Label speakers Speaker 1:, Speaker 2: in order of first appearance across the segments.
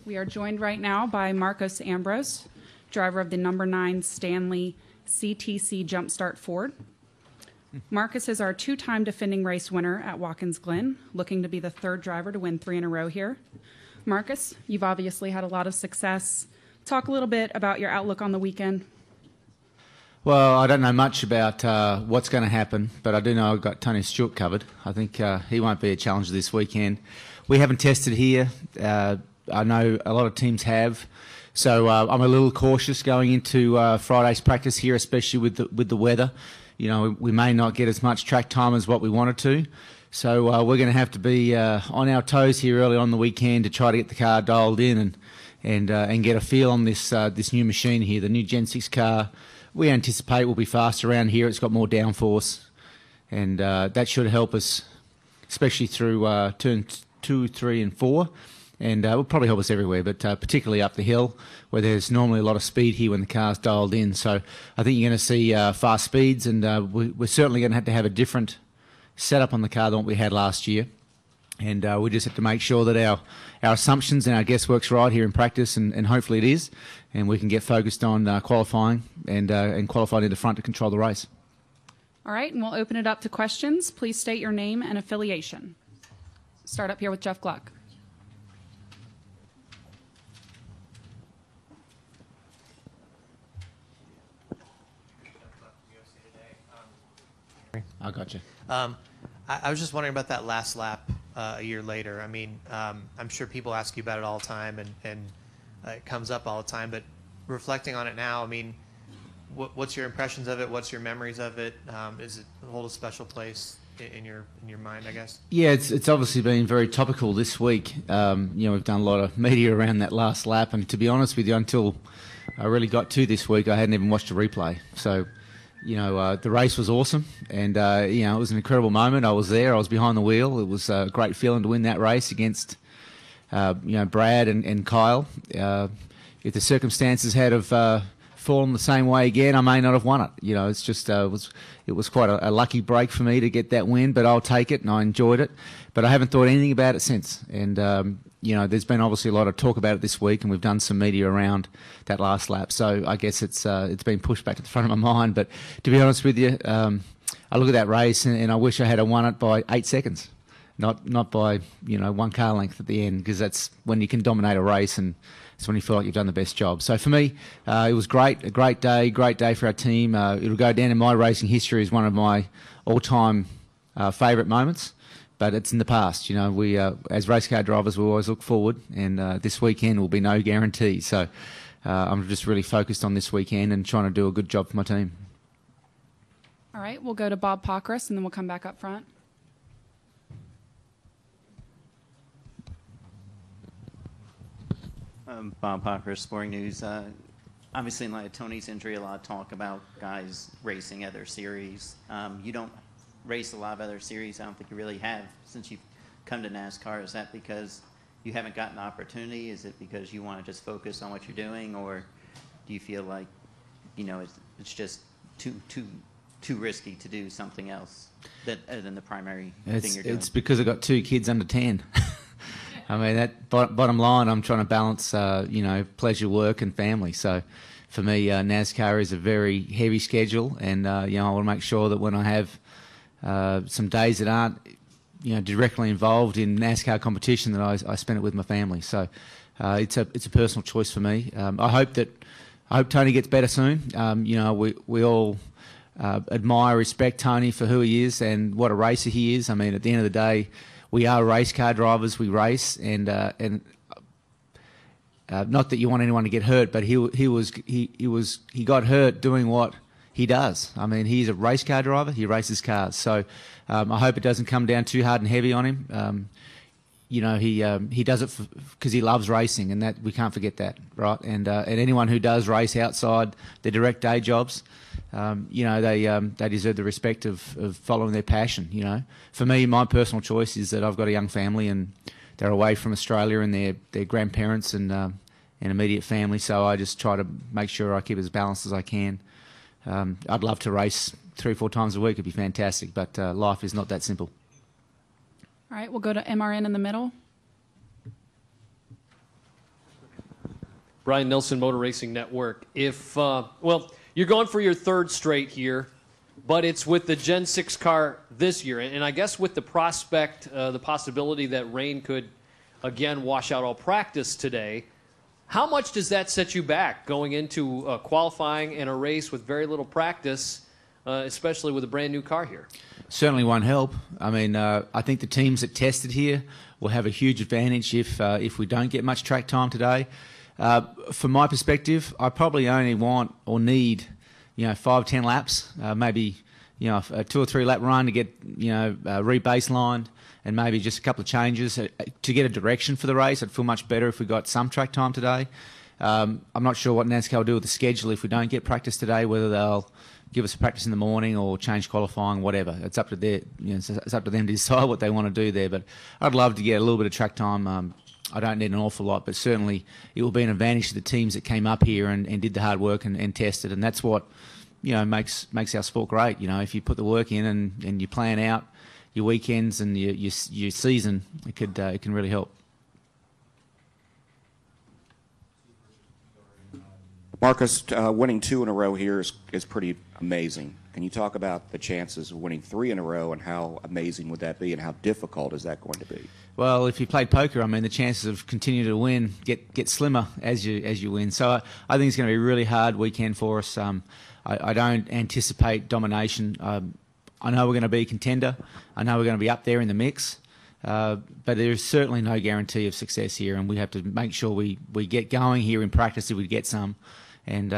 Speaker 1: We are joined right now by Marcos Ambrose, driver of the number 9 Stanley CTC Jumpstart Ford. Marcus is our 2-time defending race winner at Watkins Glen, looking to be the 3rd driver to win 3 in a row here. Marcus, you've obviously had a lot of success. Talk a little bit about your outlook on the weekend.
Speaker 2: Well, I don't know much about what's going to happen, but I do know I've got Tony Stewart covered. I think he won't be a challenger this weekend. We haven't tested here. I know a lot of teams have. So I'm a little cautious going into Friday's practice here, especially with the weather. You know, we may not get as much track time as what we wanted to. So we're going to have to be on our toes here early on the weekend to try to get the car dialed in and get a feel on this new machine here, the new Gen 6 car. We anticipate will be faster around here. It's got more downforce, and that should help us, especially through turn 2, 3, and 4. And will probably help us everywhere, but particularly up the hill where there's normally a lot of speed here when the car's dialed in. So I think you're going to see fast speeds, and we're certainly going to have a different setup on the car than what we had last year. And we just have to make sure that our assumptions and our guesswork's right here in practice, and hopefully it is, and we can get focused on qualifying and qualifying in the front to control the race.
Speaker 1: All right, and we'll open it up to questions. Please state your name and affiliation. Start up here with Jeff Gluck.
Speaker 2: I got you.
Speaker 3: I was just wondering about that last lap a year later. I mean, I'm sure people ask you about it all the time, and it comes up all the time. But reflecting on it now, I mean, what's your impressions of it? What's your memories of it? Is it hold a special place in your mind, I guess?
Speaker 2: Yeah, it's obviously been very topical this week. You know, we've done a lot of media around that last lap, and to be honest with you, until I really got to this week, I hadn't even watched a replay. So, you know, the race was awesome, and you know, it was an incredible moment. I was there. I was behind the wheel. It was a great feeling to win that race against, you know, Brad and Kyle. If the circumstances had have fallen the same way again, I may not have won it. You know, it's just it was quite a lucky break for me to get that win, but I'll take it, and I enjoyed it. But I haven't thought anything about it since. And you know, there's been obviously a lot of talk about it this week, and we've done some media around that last lap. So I guess it's been pushed back to the front of my mind. But to be honest with you, I look at that race and I wish I had won it by 8 seconds, not by, you know, 1 car length at the end, because that's when you can dominate a race, and it's when you feel like you've done the best job. So for me, it was great, a great day for our team. It'll go down in my racing history as one of my all-time favourite moments. But it's in the past. You know, we as race car drivers, we always look forward, and this weekend will be no guarantee. So I'm just really focused on this weekend and trying to do a good job for my team.
Speaker 1: All right, we'll go to Bob Pockris, and then we'll come back up front.
Speaker 4: Bob Pockris, Sporting News. Obviously, in light of Tony's injury, a lot of talk about guys racing other series. You don't race a lot of other series. I don't think you really have since you've come to NASCAR. Is that because you haven't gotten the opportunity? Is it because you want to just focus on what you're doing, or do you feel like, you know, it's just too risky to do something else other than the primary thing you're doing?
Speaker 2: It's because I've got 2 kids under 10. I mean, that bottom line, I'm trying to balance, you know, pleasure, work, and family. So for me, NASCAR is a very heavy schedule, and you know, I want to make sure that when I have some days that aren't, you know, directly involved in NASCAR competition, that I spend it with my family. So it's a personal choice for me. I hope Tony gets better soon. You know, we all admire, respect Tony for who he is and what a racer he is. I mean, at the end of the day, we are race car drivers. We race, and not that you want anyone to get hurt, but he got hurt doing what he does. I mean, he's a race car driver. He races cars. So I hope it doesn't come down too hard and heavy on him. You know, he does it because he loves racing, and that we can't forget that, right? And anyone who does race outside their direct day jobs, you know, they deserve the respect of following their passion. You know, for me, my personal choice is that I've got a young family, and they're away from Australia and their grandparents and immediate family. So I just try to make sure I keep it as balanced as I can. I'd love to race 3 or 4 times a week. It'd be fantastic, but life is not that simple.
Speaker 1: All right, we'll go to MRN in the middle.
Speaker 5: Brian Nelson, Motor Racing Network. If well, you're going for your third straight here, but it's with the Gen 6 car this year, and I guess with the prospect, the possibility that rain could again wash out all practice today. How much does that set you back going into qualifying and a race with very little practice, especially with a brand new car here?
Speaker 2: Certainly won't help. I mean, I think the teams that tested here will have a huge advantage if we don't get much track time today. From my perspective, I probably only want or need, 5-10 laps, maybe, a 2 or 3 lap run to get, re-baselined, and maybe just a couple of changes to get a direction for the race. I'd feel much better if we got some track time today. I'm not sure what NASCAR will do with the schedule if we don't get practice today, whether they'll give us a practice in the morning or change qualifying, whatever. It's up to it's up to them to decide what they want to do there. But I'd love to get a little bit of track time. I don't need an awful lot, but certainly it will be an advantage to the teams that came up here and did the hard work and tested, and that's what makes our sport great. If you put the work in and you plan out your weekends and your season, it can really help.
Speaker 6: Marcus, winning 2 in a row here is pretty amazing. Can you talk about the chances of winning 3 in a row and how amazing would that be and how difficult is that going to be?
Speaker 2: Well, if you played poker, I mean, the chances of continuing to win get slimmer as you win. So I think it's going to be a really hard weekend for us. I don't anticipate domination. I know we're going to be a contender. I know we're going to be up there in the mix. But there's certainly no guarantee of success here, and we have to make sure we get going here in practice if we get some, and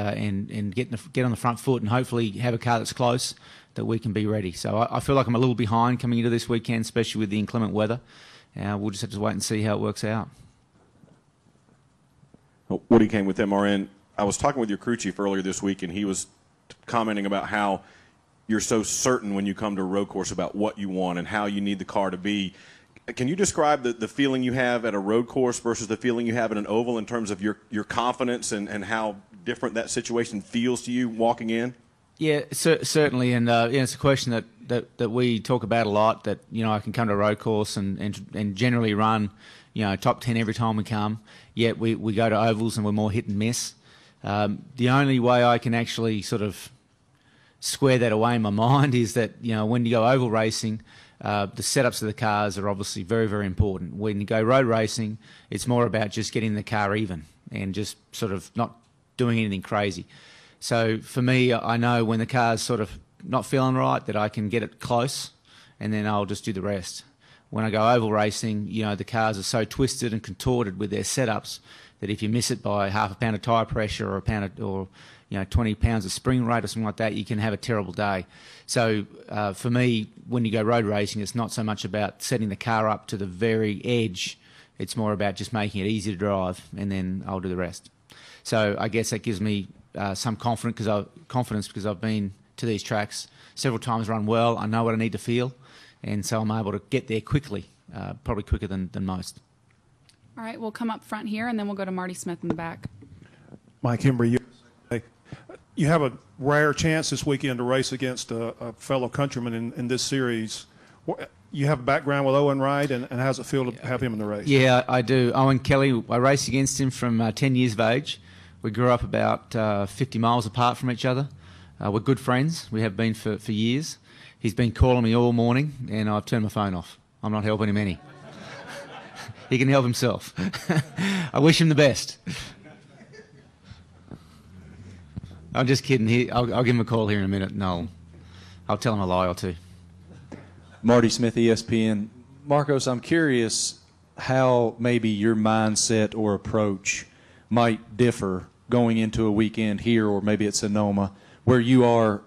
Speaker 2: get on the front foot and hopefully have a car that's close that we can be ready. So I feel like I'm a little behind coming into this weekend, especially with the inclement weather. We'll just have to wait and see how it works out.
Speaker 7: Woody came with MRN. I was talking with your crew chief earlier this week, and he was commenting about how you're so certain when you come to a road course about what you want and how you need the car to be. Can you describe the feeling you have at a road course versus the feeling you have at an oval in terms of your confidence and how different that situation feels to you walking in?
Speaker 2: Yeah, certainly, and it's a question that we talk about a lot. That I can come to a road course and generally run, top 10 every time we come. Yet we go to ovals and we're more hit and miss. The only way I can actually sort of square that away in my mind is that when you go oval racing, the setups of the cars are obviously very, very important. When you go road racing, it's more about just getting the car even and just sort of not doing anything crazy. So for me, I know when the car's sort of not feeling right that I can get it close, and then I'll just do the rest. When I go oval racing, the cars are so twisted and contorted with their setups that if you miss it by half a pound of tyre pressure or a pound or 20 pounds of spring rate or something like that, you can have a terrible day. So for me, when you go road racing, it's not so much about setting the car up to the very edge. It's more about just making it easy to drive, and then I'll do the rest. So I guess that gives me some confidence because I've been to these tracks several times, run well. I know what I need to feel, and so I'm able to get there quickly, probably quicker than most.
Speaker 1: All right, we'll come up front here, and then we'll go to Marty Smith in the back.
Speaker 8: Mike Hembry, you have a rare chance this weekend to race against a fellow countryman in this series. You have a background with Owen Wright, and how does it feel to have him in the race?
Speaker 2: Yeah, I do. Owen Kelly, I raced against him from 10 years of age. We grew up about 50 miles apart from each other. We're good friends. We have been for years. He's been calling me all morning, and I've turned my phone off. I'm not helping him any. He can help himself. I wish him the best. I'm just kidding. I'll give him a call here in a minute, and I'll tell him a lie or two.
Speaker 9: Marty Smith, ESPN. Marcos, I'm curious how maybe your mindset or approach might differ going into a weekend here, or maybe at Sonoma, where you are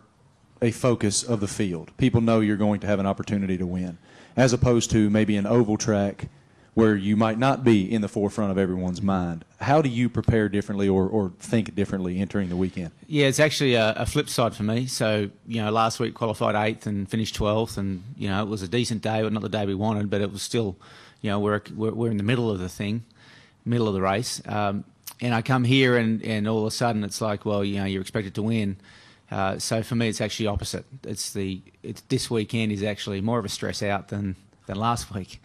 Speaker 9: a focus of the field. People know you're going to have an opportunity to win, as opposed to maybe an oval track where you might not be in the forefront of everyone's mind. How do you prepare differently or think differently entering the weekend? Yeah, it's actually a flip side for me. So, last week qualified 8th and finished 12th, and, it was a decent day, but not the day we wanted, but it was still, we're in the middle of the thing, middle of the race. And I come here and all of a sudden it's like, well, you're expected to win. So for me, it's actually opposite. This weekend is actually more of a stress out than
Speaker 2: than last week,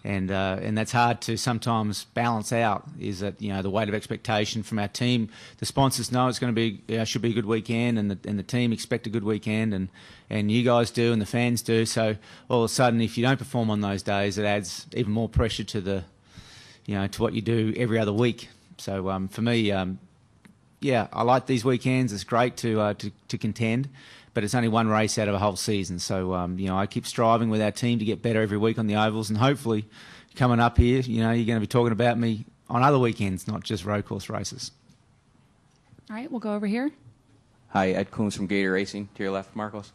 Speaker 2: and that's hard to sometimes balance out. Is that the weight of expectation from our team? The sponsors know it's going to be should be a good weekend, and the team expect a good weekend, and you guys do, and the fans do. So all of a sudden, if you don't perform on those days, it adds even more pressure to to what you do every other week. So for me, I like these weekends. It's great to contend, but it's only one race out of a whole season. So I keep striving with our team to get better every week on the ovals, and hopefully, coming up here, you're going to be talking about me on other weekends, not just road course races.
Speaker 1: All right, we'll go over here.
Speaker 10: Hi, Ed Coons from Gator Racing. To your left, Marcos.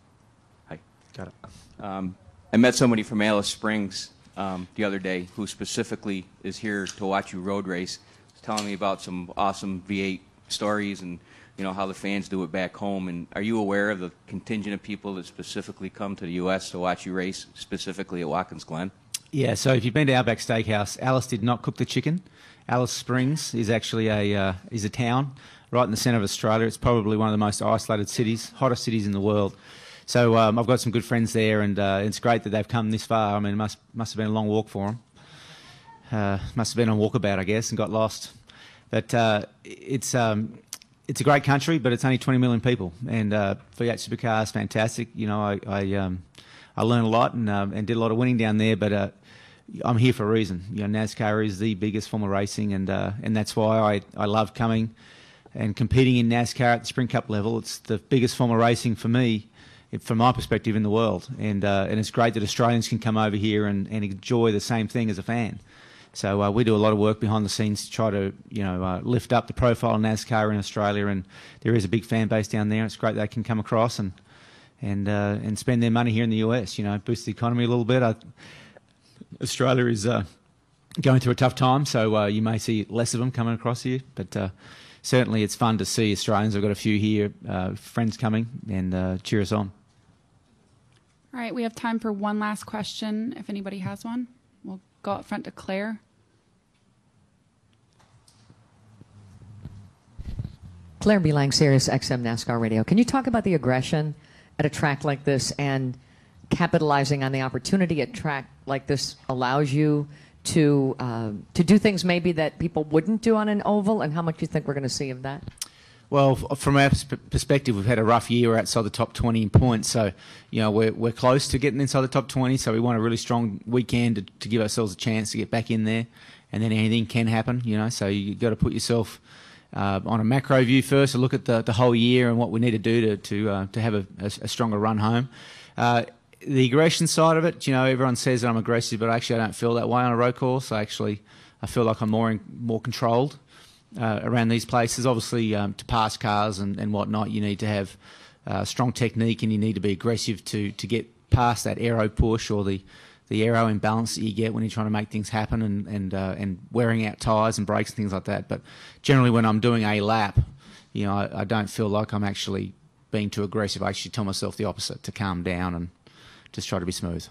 Speaker 10: Hi.
Speaker 2: Got it.
Speaker 10: I met somebody from Alice Springs the other day who specifically is here to watch you road race. He's telling me about some awesome V8 stories and how the fans do it back home. And are you aware of the contingent of people that specifically come to the U.S. to watch you race, specifically at Watkins Glen?
Speaker 2: Yeah, so if you've been to Outback Steakhouse, Alice did not cook the chicken. Alice Springs is actually a town right in the centre of Australia. It's probably one of the most isolated cities, hottest cities in the world. So I've got some good friends there, and it's great that they've come this far. I mean, it must have been a long walk for them. Must have been on walkabout, I guess, and got lost. But it's a great country, but it's only 20 million people, and V8 Supercar is fantastic. I learned a lot and did a lot of winning down there, but I'm here for a reason. NASCAR is the biggest form of racing, and that's why I love coming and competing in NASCAR at the Sprint Cup level. It's the biggest form of racing for me, from my perspective, in the world, and it's great that Australians can come over here and enjoy the same thing as a fan. So we do a lot of work behind the scenes to try to lift up the profile of NASCAR in Australia, and there is a big fan base down there. It's great they can come across and spend their money here in the US. Boost the economy a little bit. Australia is going through a tough time, so you may see less of them coming across here, but certainly it's fun to see Australians. I've got a few here, friends coming, and cheer us on.
Speaker 1: All right, we have time for one last question, if anybody has one. We'll go up front to Claire.
Speaker 11: Claire B. Lang, Sirius XM NASCAR Radio. Can you talk about the aggression at a track like this and capitalizing on the opportunity a track like this allows you to do things maybe that people wouldn't do on an oval, and how much you think we're going to see of that?
Speaker 2: Well, from our perspective, we've had a rough year. We're outside the top 20 in points, so we're close to getting inside the top 20. So we want a really strong weekend to give ourselves a chance to get back in there, and then anything can happen. So you got to put yourself on a macro view first, to look at the whole year and what we need to do to have a stronger run home. The aggression side of it, everyone says that I'm aggressive, but actually I don't feel that way on a road course. I feel like I'm more controlled around these places. Obviously, to pass cars and whatnot, you need to have strong technique, and you need to be aggressive to get past that aero push or the aero imbalance that you get when you're trying to make things happen, and wearing out tyres and brakes and things like that. But generally, when I'm doing a lap, I don't feel like I'm actually being too aggressive. I actually tell myself the opposite, to calm down and just try to be smooth.